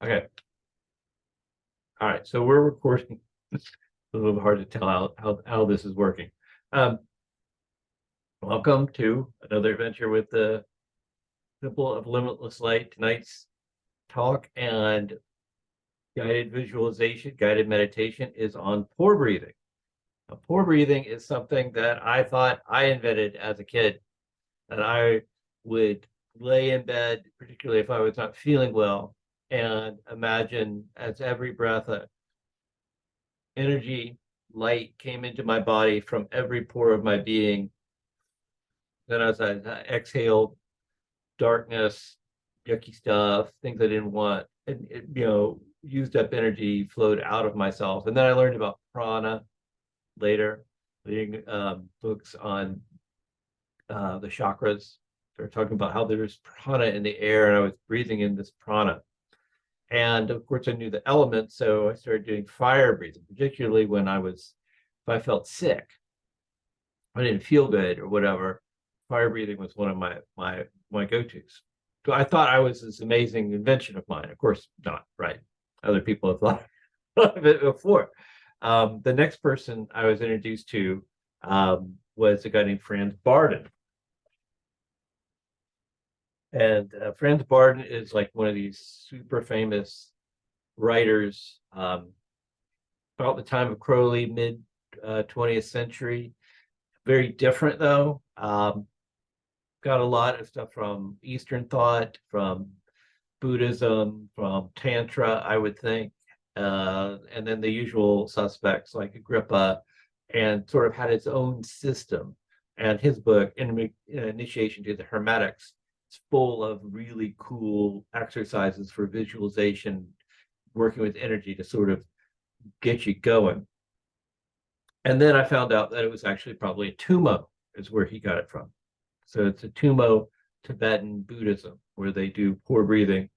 Okay. All right. So we're recording. It's a little hard to tell how this is working. Um, Welcome to another adventure with the Temple of Limitless Light. Tonight's talk and guided visualization, guided meditation is on pore breathing. Now, pore breathing is something that I thought I invented as a kid, that I would lay in bed, particularly if I was not feeling well, and imagine as every breath energy, light came into my body from every pore of my being. Then as I exhaled darkness, yucky stuff, things I didn't want, and used up energy flowed out of myself. And then I learned about prana later, reading books on the chakras. They're talking about how there's prana in the air, and I was breathing in this prana. And of course, I knew the elements, so I started doing fire breathing, particularly if I felt sick, I didn't feel good or whatever. Fire breathing was one of my go-tos. So I thought I was this amazing invention of mine. Of course, not, right? Other people have thought of it before. The next person I was introduced to was a guy named Franz Bardon. And Franz Bardon is like one of these super famous writers about the time of Crowley, mid 20th century. Very different though. Got a lot of stuff from Eastern thought, from Buddhism, from Tantra, I would think, and then the usual suspects like Agrippa, and sort of had its own system. And his book, Initiation to the Hermetics, is full of really cool exercises for visualization, working with energy to sort of get you going. And then I found out that it was actually probably a Tumo is where he got it from. So it's a Tumo Tibetan Buddhism where they do pore breathing,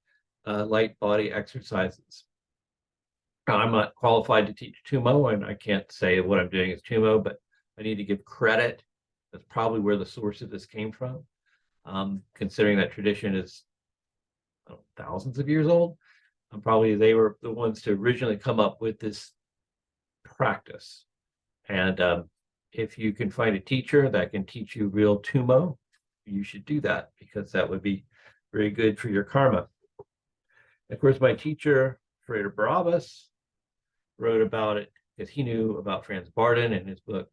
light body exercises. Now, I'm not qualified to teach Tumo, and I can't say what I'm doing is Tumo, but I need to give credit. That's probably where the source of this came from, considering that tradition is thousands of years old. Probably they were the ones to originally come up with this practice. And if you can find a teacher that can teach you real Tumo, you should do that because that would be very good for your karma. Of course, my teacher, Frater Barabbas, wrote about it because he knew about Franz Bardon in his book,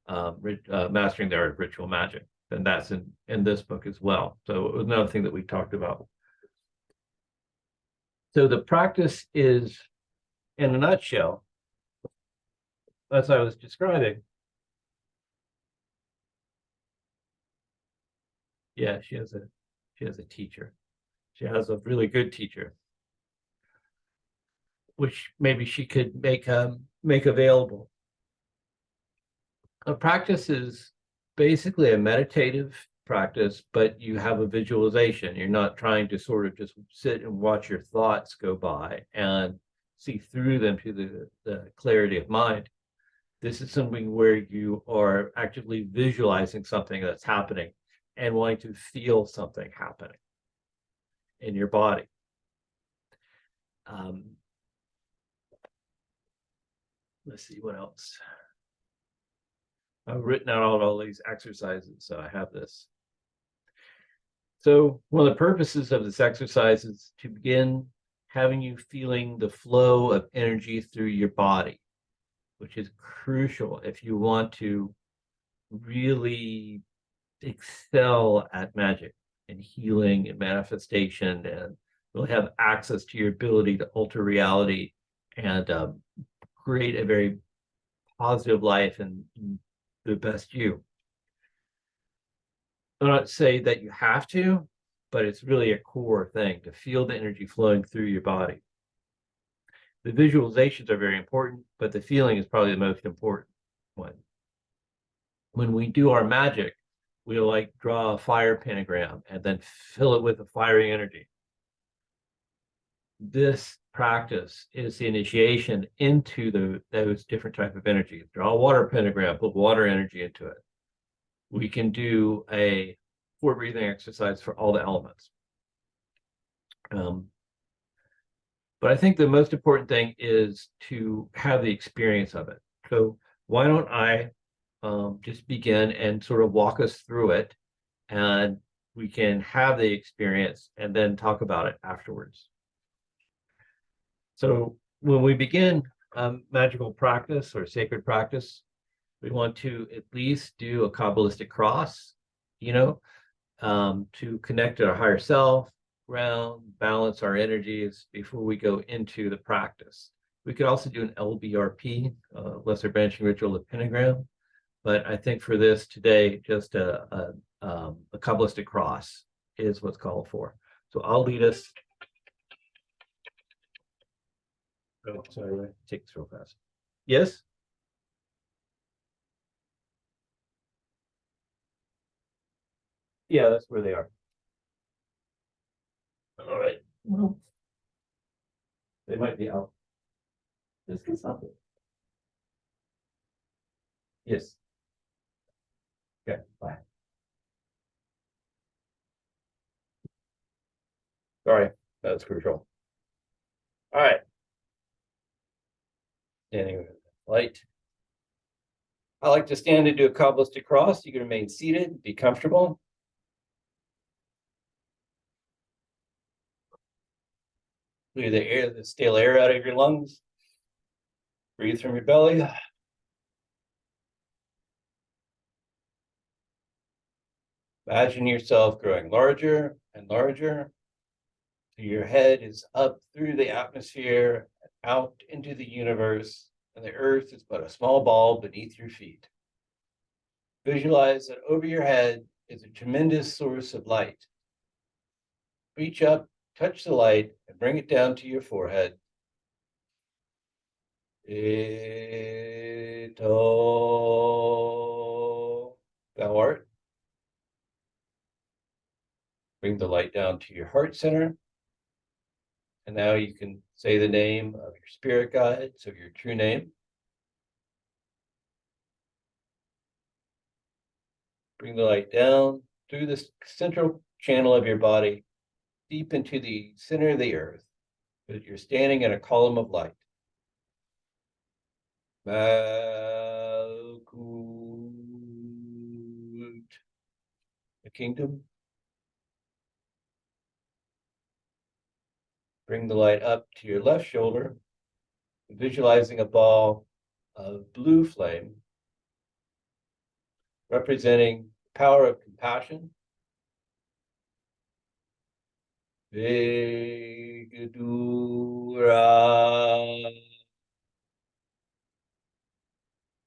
Mastering the Art of Ritual Magic. And that's in this book as well. So it was another thing that we talked about. So the practice is, in a nutshell, as I was describing. Yeah, she has a teacher. She has a really good teacher, which maybe she could make available. A practice is basically a meditative practice, but you have a visualization. You're not trying to sort of just sit and watch your thoughts go by and see through them to the clarity of mind. This is something where you are actively visualizing something that's happening and wanting to feel something happening in your body. Let's see what else. I've written out all these exercises, so I have this. So one of the purposes of this exercise is to begin having you feeling the flow of energy through your body, which is crucial if you want to really excel at magic and healing and manifestation, and really have access to your ability to alter reality and create a very positive life and the best you. I'm not say that you have to, but it's really a core thing to feel the energy flowing through your body. The visualizations are very important, but the feeling is probably the most important one. When we do our magic, we like draw a fire pentagram and then fill it with a fiery energy. This practice is the initiation into those different type of energy. Draw a water pentagram, put water energy into it. We can do a pore breathing exercise for all the elements. But I think the most important thing is to have the experience of it. So why don't I just begin and sort of walk us through it, and we can have the experience and then talk about it afterwards. So when we begin magical practice or sacred practice, we want to at least do a Kabbalistic cross, to connect to our higher self, ground, balance our energies before we go into the practice. We could also do an LBRP, lesser branching ritual of pentagram, but I think for this today, just a Kabbalistic cross is what's called for. So I'll lead us. Oh, sorry, take this real fast. Yes? Yeah, that's where they are. All right. Well, they might be out. Just get something. Yes. Okay, bye. Sorry, that's crucial. All right. Standing with light. I like to stand and do a Kabbalistic cross. You can remain seated, be comfortable. Clear the stale air out of your lungs. Breathe from your belly. Imagine yourself growing larger and larger. Your head is up through the atmosphere, out into the universe, and the earth is but a small ball beneath your feet. Visualize that over your head is a tremendous source of light. Reach up, touch the light, and bring it down to your forehead. Ito, thou art. Bring the light down to your heart center. And now you can say the name of your spirit guide, so your true name. Bring the light down through the central channel of your body, deep into the center of the earth, so that you're standing in a column of light. Malkut, the kingdom. Bring the light up to your left shoulder, visualizing a ball of blue flame, representing the power of compassion. Vegadura.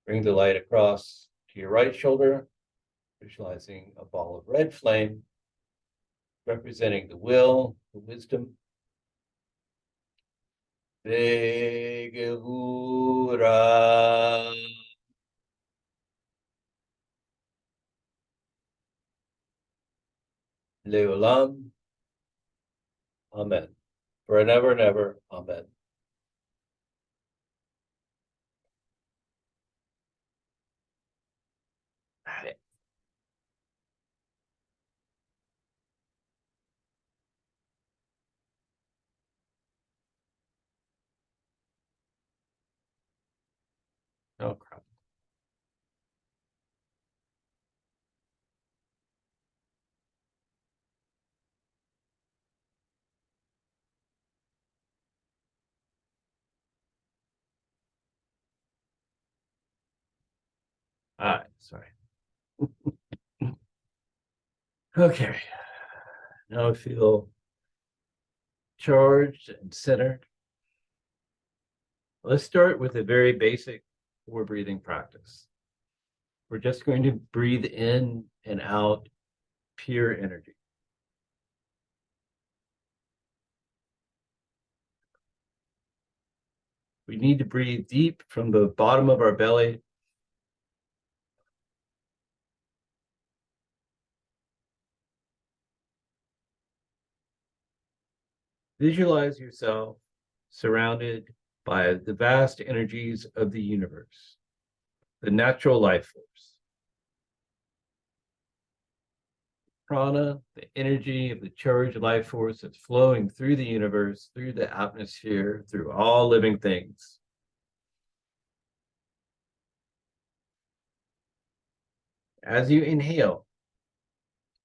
Bring the light across to your right shoulder, visualizing a ball of red flame, representing the will, the wisdom. Vegadura. Leolam. Amen. For and ever, amen. Oh, crap. All right, sorry. Okay. Now I feel charged and centered. Let's start with a very basic pore breathing practice. We're just going to breathe in and out pure energy. We need to breathe deep from the bottom of our belly. Visualize yourself surrounded by the vast energies of the universe, the natural life force. Prana, the energy of the charged life force that's flowing through the universe, through the atmosphere, through all living things. As you inhale,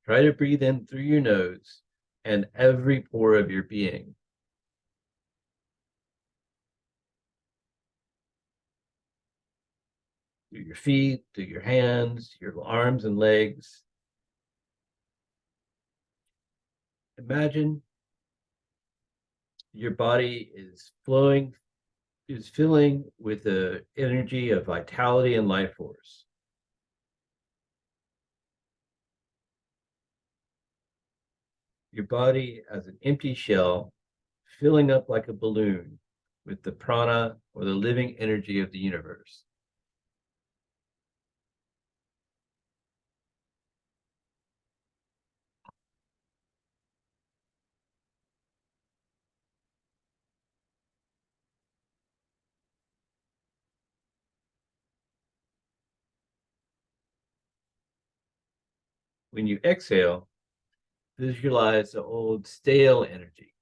try to breathe in through your nose and every pore of your being. Through your feet, through your hands, your arms and legs. Imagine your body is filling with the energy of vitality and life force. Your body as an empty shell, filling up like a balloon with the prana or the living energy of the universe. When you exhale, visualize the old stale energy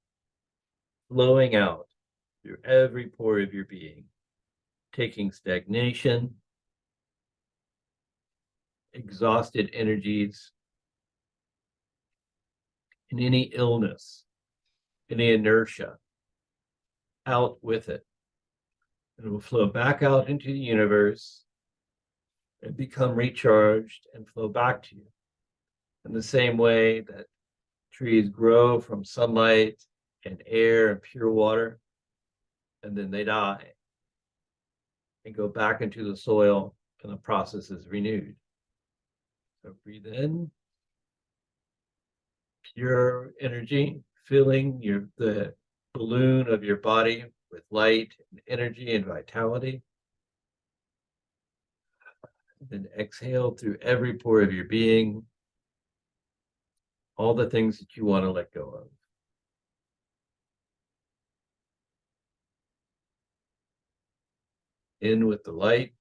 flowing out through every pore of your being, taking stagnation, exhausted energies, and any illness, any inertia out with it. And it will flow back out into the universe and become recharged and flow back to you. In the same way that trees grow from sunlight and air and pure water, and then they die and go back into the soil, and the process is renewed. So breathe in pure energy, filling the balloon of your body with light and energy and vitality. Then exhale through every pore of your being, all the things that you want to let go of. In with the light.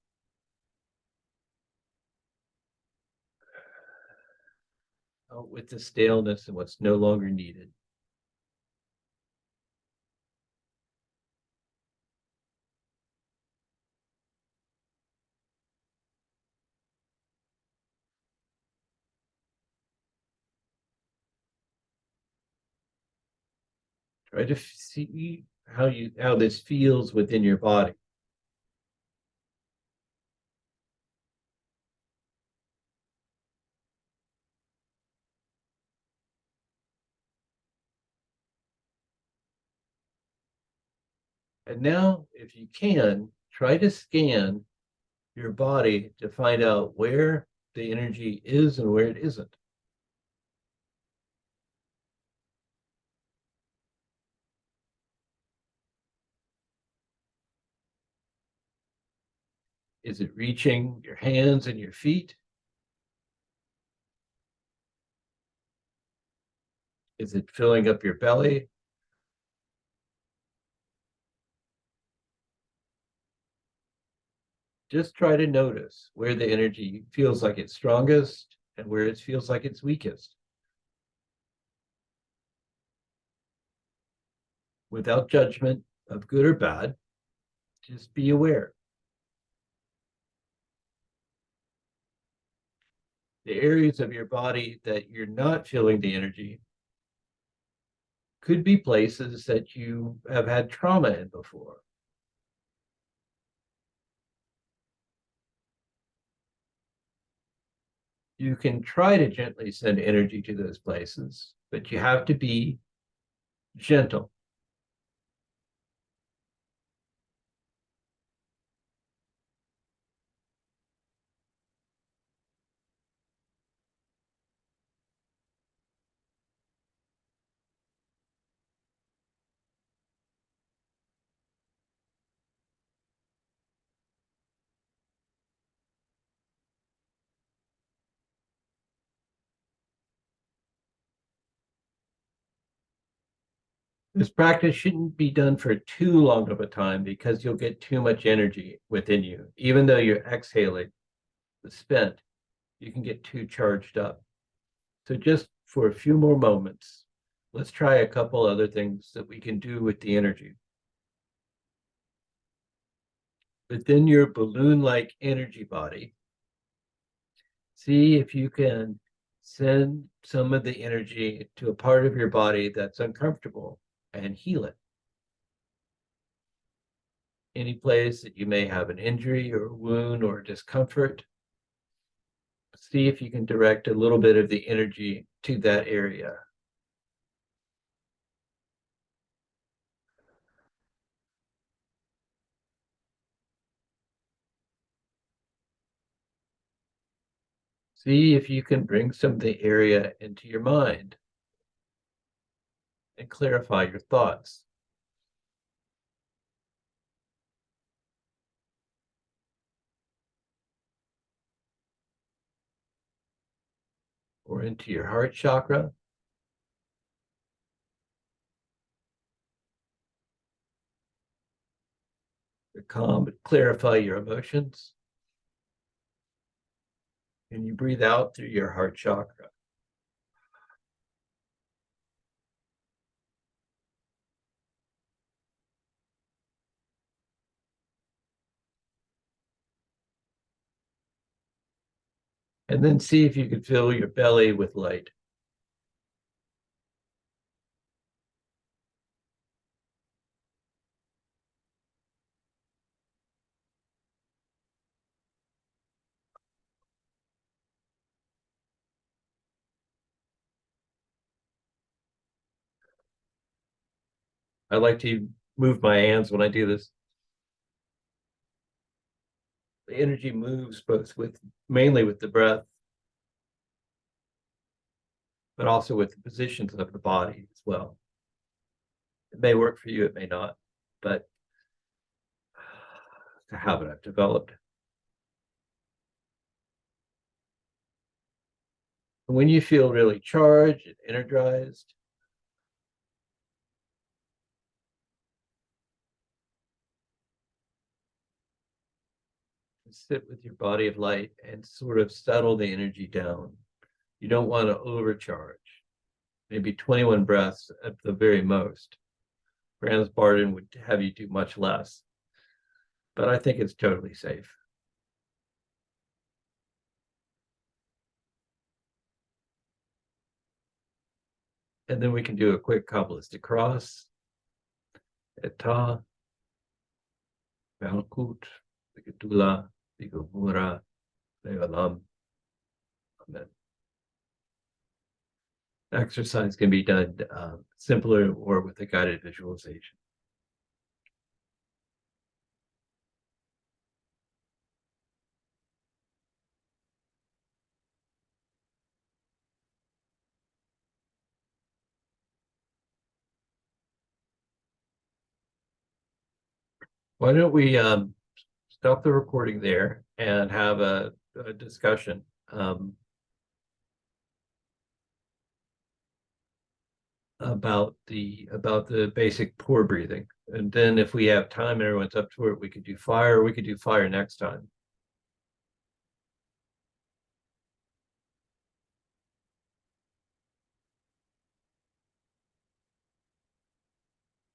Out with the staleness and what's no longer needed. Try to see how this feels within your body. And now, if you can, try to scan your body to find out where the energy is and where it isn't. Is it reaching your hands and your feet? Is it filling up your belly? Just try to notice where the energy feels like it's strongest and where it feels like it's weakest. Without judgment of good or bad, just be aware. The areas of your body that you're not feeling the energy could be places that you have had trauma in before. You can try to gently send energy to those places, but you have to be gentle. This practice shouldn't be done for too long of a time because you'll get too much energy within you. Even though you're exhaling the spent, you can get too charged up. So just for a few more moments, let's try a couple other things that we can do with the energy. Within your balloon-like energy body, see if you can send some of the energy to a part of your body that's uncomfortable and heal it. Any place that you may have an injury or a wound or discomfort, see if you can direct a little bit of the energy to that area. See if you can bring some of the area into your mind and clarify your thoughts. Or into your heart chakra. To calm and clarify your emotions. And you breathe out through your heart chakra. And then see if you can fill your belly with light. I like to move my hands when I do this. The energy moves both mainly with the breath, but also with the positions of the body as well. It may work for you, it may not, but it's a habit I've developed. When you feel really charged and energized, sit with your body of light and sort of settle the energy down. You don't want to overcharge. Maybe 21 breaths at the very most. Franz Bardon would have you do much less, but I think it's totally safe. And then we can do a quick Kabbalistic cross. Eta, Malkut, Bigatula, Bigumura, Leolam. Amen. Exercise can be done simpler or with a guided visualization. Why don't we stop the recording there and have a discussion about the basic pore breathing, and then if we have time, everyone's up to it. We could do fire. We could do fire next time.